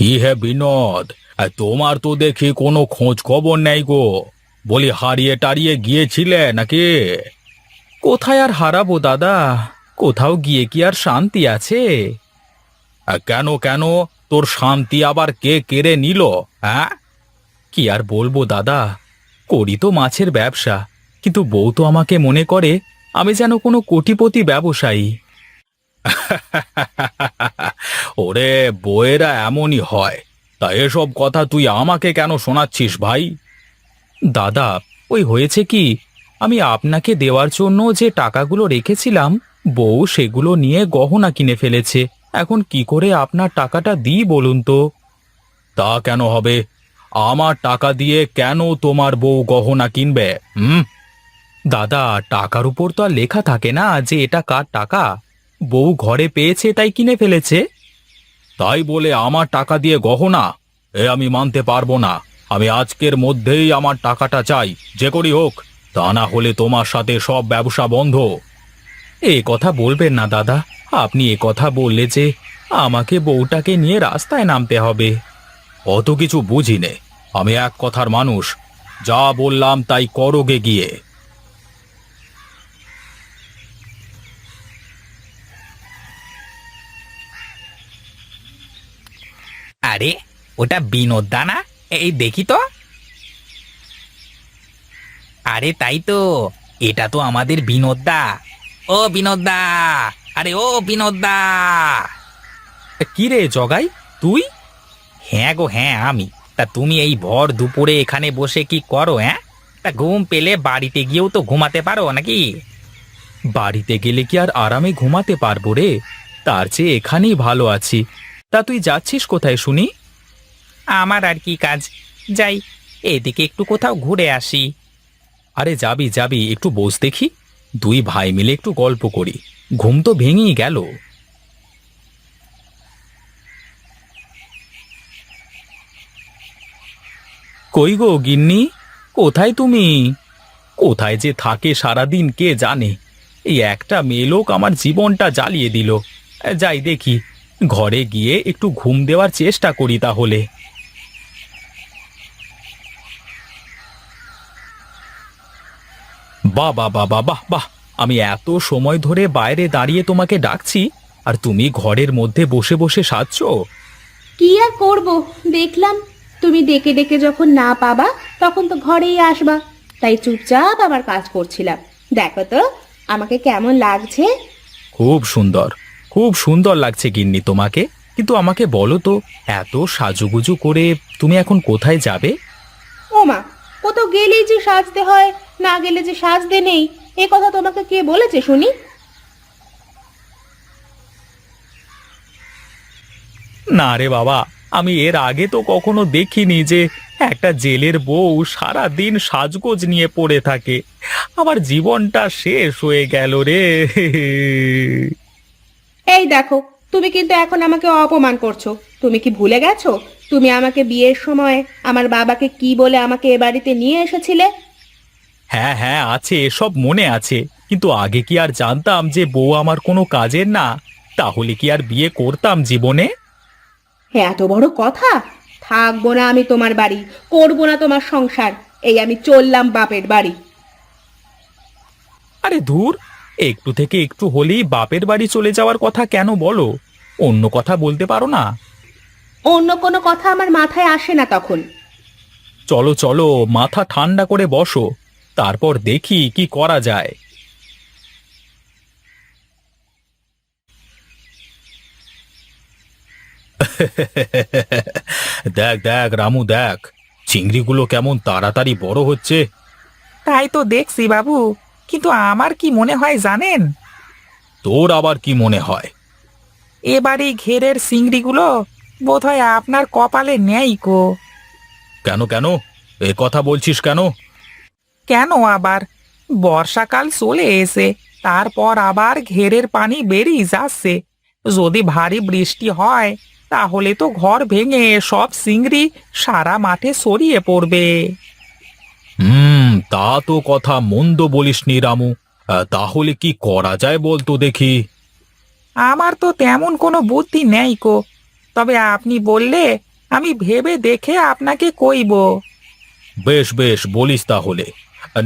কি হে বিনোদ, তোমার তো দেখি কোনো খোঁজ খবর নেই গো। বলি হারিয়ে টারিয়ে গিয়েছিলে নাকি? কোথায় আর হারাবো দাদা, কোথাও গিয়ে কি আর শান্তি আছে? কেন কেন, তোর শান্তি আবার কে কেড়ে নিল? হ্যাঁ, কি আর বলবো দাদা, করি তো মাছের ব্যবসা, কিন্তু বউ তো আমাকে মনে করে আমি যেন কোনো কোটিপতি ব্যবসায়ী। ওরে, বউয়েরা এমনই হয়। তা এসব কথা তুই আমাকে কেন শোনাচ্ছিস ভাই? দাদা, ওই হয়েছে কি, আমি আপনাকে দেওয়ার জন্য যে টাকাগুলো রেখেছিলাম, বউ সেগুলো নিয়ে গহনা কিনে ফেলেছে। এখন কি করে আপনার টাকাটা দিই বলুন তো? তা কেন হবে? আমার টাকা দিয়ে কেন তোমার বউ গহনা কিনবে? দাদা, টাকার উপর তো আর লেখা থাকে না যে এটা কার টাকা। বউ ঘরে পেয়েছে তাই কিনে ফেলেছে। তাই বলে আমার টাকা দিয়ে গহনা? আমি মানতে পারবো না। আমি আজকের মধ্যেই আমার টাকাটা চাই, যে করি হোক। তা না হলে তোমার সাথে সব ব্যবসা বন্ধ। এ কথা বলবেন না দাদা, আপনি এ কথা বললে যে আমাকে বউটাকে নিয়ে রাস্তায় নামতে হবে। অত কিছু বুঝি নে, আমি এক কথার মানুষ। যা বললাম তাই করোগে গিয়ে। আরে, ওটা বিনোদ দা না? এই দেখি তো। আরে তাই তো, এটা তো আমাদের বিনোদ দা। ও বিনোদ দা, আরে ও বিনোদ দা। কি রে জগাই, তুই? হ্যাঁ গো হ্যাঁ, আমি। তা তুমি এই ভর দুপুরে এখানে বসে কি করো? হ্যাঁ, তা ঘুম পেলে বাড়িতে গিয়েও তো ঘুমাতে পারো নাকি? বাড়িতে গেলে কি আর আরামে ঘুমাতে পারবো রে? তার চেয়ে এখানেই ভালো আছি। তা তুই যাচ্ছিস কোথায় শুনি? আমার আর কি কাজ, যাই এদিকে একটু কোথাও ঘুরে আসি। আরে যাবি যাবি, একটু বস দেখি। দুই ভাই মিলে একটু গল্প করি। ঘুম তো ভেঙেই গেল। কই গো গিন্নি, কোথায় তুমি? কোথায় যে থাকে সারাদিন কে জানে। এই একটা মেয়ে লোক আমার জীবনটা জ্বালিয়ে দিল। যাই দেখি, ঘরে গিয়ে একটু ঘুম দেওয়ার চেষ্টা করি তাহলে। বাহ বাহ বাহ বাহ বাহ বাহ, আমি এত সময় ধরে বাইরে দাঁড়িয়ে তোমাকে ডাকছি, আর তুমি ঘরের মধ্যে বসে বসে সাজছো। কি আর করব, দেখলাম তুমি ডেকে ডেকে যখন না পাবা তখন তো ঘরেই আসবা, তাই চুপচাপ আমার কাজ করছিলাম। দেখো তো আমাকে কেমন লাগছে। খুব সুন্দর, খুব সুন্দর লাগছে গিন্নি তোমাকে। কিন্তু আমাকে বলো তো, এত সাজুগুজু করে তুমি এখন কোথায় যাবে? ও মা, কোথাও গেলেই যে সাজতে হয়, না গেলে যে সাজতে নেই, এ কথা তোমাকে কে বলেছে শুনি? না রে বাবা, আমি এর আগে তো কখনো দেখিনি যে একটা জেলের বউ সারা দিন সাজগোজ নিয়ে পড়ে থাকে। আমার জীবনটা শেষ হয়ে গেল রে। এই দেখো, তুমি কিন্তু এখন আমাকে অপমান করছো। তুমি কি ভুলে গেছো তুমি আমাকে বিয়ের সময় আমার বাবাকে কি বলে আমাকে এ বাড়িতে নিয়ে এসেছিলে? হ্যাঁ হ্যাঁ, আছে, সব মনে আছে। কিন্তু আগে কি আর জানতাম যে বউ আমার কোনো কাজের না? তাহলে কি আর বিয়ে করতাম জীবনে? এত বড় কথা! থাকবো না আমি তোমার বাড়ি, করবো না তোমার সংসার। এই আমি চললাম বাপের বাড়ি। আরে ধুর, একটু থেকে একটু হলেই বাপের বাড়ি চলে যাওয়ার কথা কেন বলো? অন্য কথা বলতে পারো না? অন্য কোনো কথা আমার মাথায় আসে না তখন। চলো চলো, মাথা ঠান্ডা করে বসো, তারপর দেখি কি করা যায়। দেখ দেখ রামু, দেখ চিংড়িগুলো কেমন তাড়াতাড়ি বড় হচ্ছে। তাই তো দেখছি বাবু, কিন্তু আমার কি মনে হয় জানেন? তোর আবার কি মনে হয়? এবারে ঘেরের চিংড়িগুলো বোধহয় আপনার কপালে নেই কো। কেন কেন, এ কথা বলছিস কেন? কেন আবার, বর্ষাকাল চলে এসে তারপর আবার ঘেরের পানি বেরিয়ে যাচ্ছে। যদি ভারী বৃষ্টি হয় তাহলে তো ঘর ভেঙে সব চিংড়ি সারা মাঠে ছড়িয়ে পড়বে। তা তো কথা মন্দ বলিসনি রামু। তাহলে কি করা যায় বলতো দেখি। আমার তো তেমন কোনো বুদ্ধি নেই কো, তবে আপনি বললে আমি ভেবে দেখে আপনাকে কইব। বেশ বেশ বলিস তাহলে।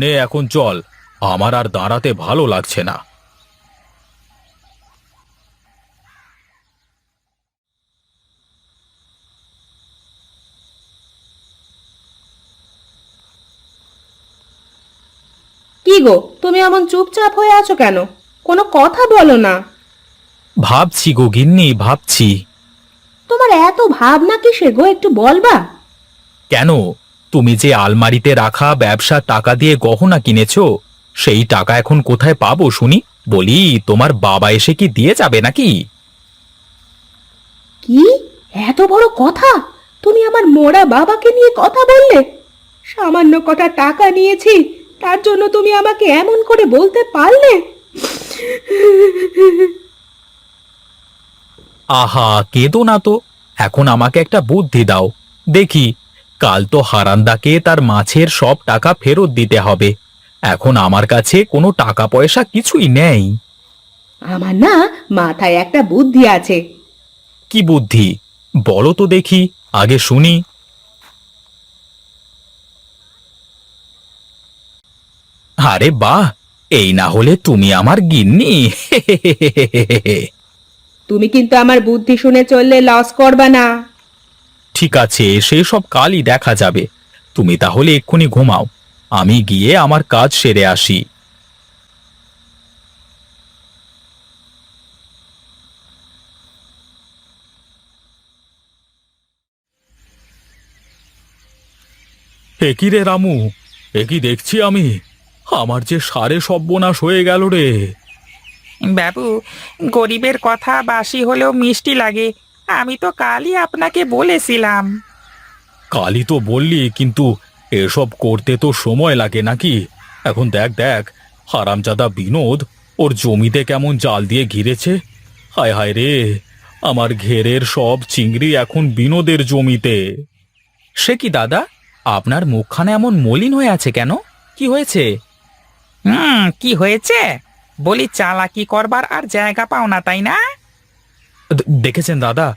নে এখন চল, আমার আর দাঁড়াতে ভালো লাগছে না। কি গো, তুমি এমন চুপচাপ হয়ে আছো কেন? কোনো কথা বলো না। ভাবছি গো গিন্নি, ভাবছি। তোমার এত ভাবনা কিসের গো, একটু বলবা? কেন, তুমি যে আলমারিতে রাখা ব্যবসার টাকা দিয়ে গহনা কিনেছো, সেই টাকা এখন কোথায় পাবো শুনি? বলি, তোমার বাবা এসে কি দিয়ে যাবে নাকি? কি এত বড় কথা! তুমি আমার মোড়া বাবাকে নিয়ে কথা বললে? সামান্য কটা টাকা নিয়েছি, তার জন্য তুমি আমাকে এমন করে বলতে পারলে? আহা, কেঁদো না তো। এখন আমাকে একটা বুদ্ধি দাও দেখি। কাল তো হারান্দাকে তার মাছের সব টাকা ফেরত দিতে হবে। এখন আমার কাছে কোনো টাকা পয়সা কিছুই নেই। আমার না মাথায় একটা বুদ্ধি আছে। কি বুদ্ধি? বলো তো দেখি, আগে শুনি। আরে বাহ, এই না হলে তুমি আমার গিন্নি! তুমি কিন্তু আমার বুদ্ধি শুনে চললে লস করবা না। ঠিক আছে, সেই সব কালই দেখা যাবে। তুমি তাহলে এক্ষুনি ঘুমাও, আমি গিয়ে আমার কাজ সেরে আসি। একই রে রামু, একই দেখছি আমি। আমার যে সারে সর্বনাশ হয়ে গেল রে। বাবু, গরিবের কথা বাসি হলেও মিষ্টি লাগে। আমি তো কালই আপনাকে বলেছিলাম। কালই তো বললি, কিন্তু এসব করতে তো সময় লাগে নাকি? এখন দেখ দেখ, হারামজাদা বিনোদ ওর জমিতে কেমন জাল দিয়ে ঘিরেছে। হায় হায় রে, আমার ঘেরের সব চিংড়ি এখন বিনোদের জমিতে। সে কি দাদা, আপনার মুখখানে এমন মলিন হয়ে আছে কেন? কি হয়েছে? কি হয়েছে? বলি, চালাকি করবার আর জায়গা পাও না, তাই না? দেখেছেন দাদা,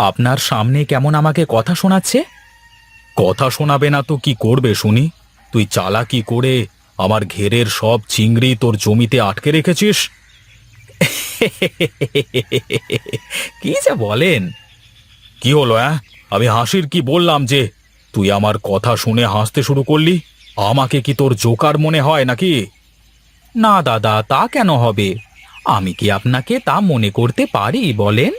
আপনার সামনে কেমন আমাকে কথা শোনাচ্ছে। কথা শোনাবে না তো কি করবে শুনি? তুই চালাকি করে আমার ঘেরের সব চিংড়ি তোর জমিতে আটকে রেখেছিস। কি যে বলেন! কি হলো? আমি হাসির কি বললাম যে তুই আমার কথা শুনে হাসতে শুরু করলি? আমাকে কি তোর জোকার মনে হয় নাকি? না দাদা, তা কেন হবে? আমি কি আপনাকে তা মনে করতে পারি বলেন?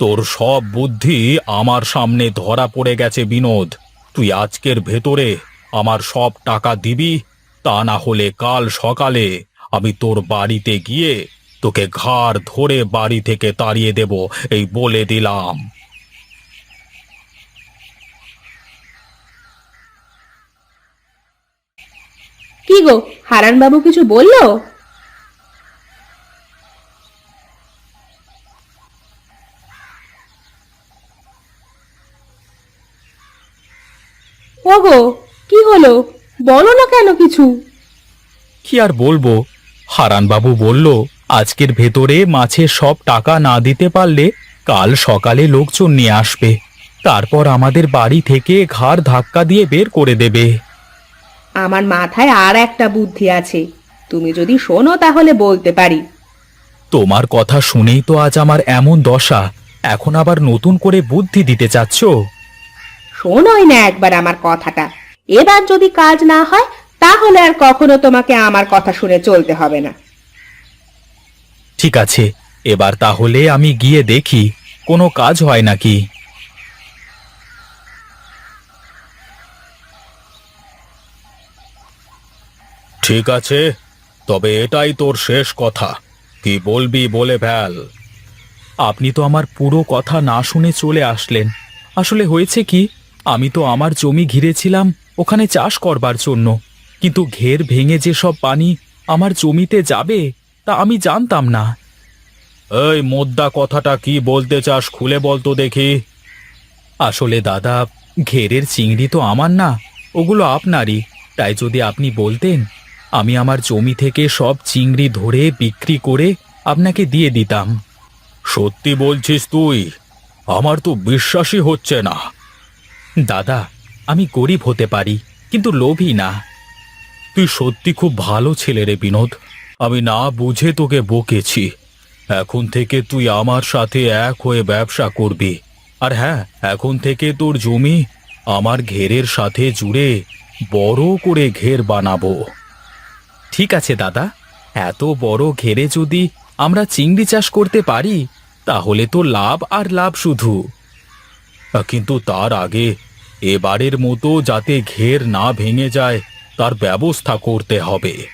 তোর সব বুদ্ধি আমার সামনে ধরা পড়ে গেছে বিনোদ। তুই আজকের ভেতরে আমার সব টাকা দিবি, তা না হলে কাল সকালে আমি তোর বাড়িতে গিয়ে তোকে ঘাড় ধরে বাড়ি থেকে তাড়িয়ে দেব, এই বলে দিলাম। কি গো, হারান বাবু কিছু বললো? ওগো, কি হলো? বলো না কেন কিছু? কি আর বলবো, হারানবাবু বলল আজকের ভেতরে মাছের সব টাকা না দিতে পারলে কাল সকালে লোকজন নিয়ে আসবে, তারপর আমাদের বাড়ি থেকে ঘাড় ধাক্কা দিয়ে বের করে দেবে। আমার মাথায় আর একটা বুদ্ধি আছে, তুমি যদি শোনো তাহলে বলতে পারি। তোমার কথা শুনেই তো আজ আমার এমন দশা, এখন আবার নতুন করে বুদ্ধি দিতে চাচ্ছ? শোনোই না একবার আমার কথাটা। এবার যদি কাজ না হয় তাহলে আর কখনো তোমাকে আমার কথা শুনে চলতে হবে না। ঠিক আছে, এবার তাহলে আমি গিয়ে দেখি কোনো কাজ হয় নাকি। ঠিক আছে, তবে এটাই তোর শেষ কথা। কি বলবি বলে ফেল। আপনি তো আমার পুরো কথা না শুনে চলে আসলেন। আসলে হয়েছে কি, আমি তো আমার জমি ঘিরেছিলাম ওখানে চাষ করবার জন্য, কিন্তু ঘের ভেঙে যে সব পানি আমার জমিতে যাবে তা আমি জানতাম না। এই মোদ্দা কথাটা কি বলতে চাস, খুলে বলতো দেখি। আসলে দাদা, ঘেরের চিংড়ি তো আমার না, ওগুলো আপনারই। তাই যদি আপনি বলতেন, আমি আমার জমি থেকে সব চিংড়ি ধরে বিক্রি করে আপনাকে দিয়ে দিতাম। সত্যি বলছিস তুই? আমার তো বিশ্বাসই হচ্ছে না। দাদা, আমি গরিব হতে পারি কিন্তু লোভী না। তুই সত্যি খুব ভালো ছেলে রে বিনোদ। আমি না বুঝে তোকে বকেছি। এখন থেকে তুই আমার সাথে এক হয়ে ব্যবসা করবি। আর হ্যাঁ, এখন থেকে তোর জমি আমার ঘেরের সাথে জুড়ে বড় করে ঘের বানাবো। ঠিক আছে দাদা, এত বড় ঘেরে যদি আমরা চিংড়ি চাষ করতে পারি তাহলে তো লাভ আর লাভ শুধু। কিন্তু তার আগে এবারের মতো যাতে ঘের না ভেঙে যায় তার ব্যবস্থা করতে হবে।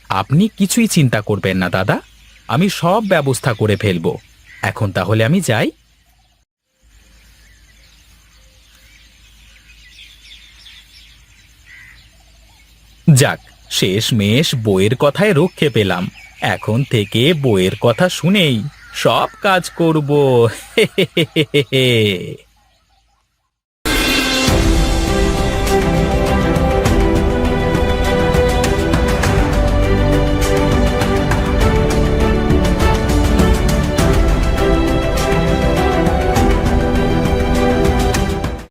আপনি কিছুই চিন্তা করবেন না দাদা, আমি সব ব্যবস্থা করে ফেলবো। এখন তাহলে আমি যাই। যাক, শেষমেশ বইয়ের কথায় রক্ষে পেলাম। এখন থেকে বইয়ের কথা শুনেই সব কাজ করব।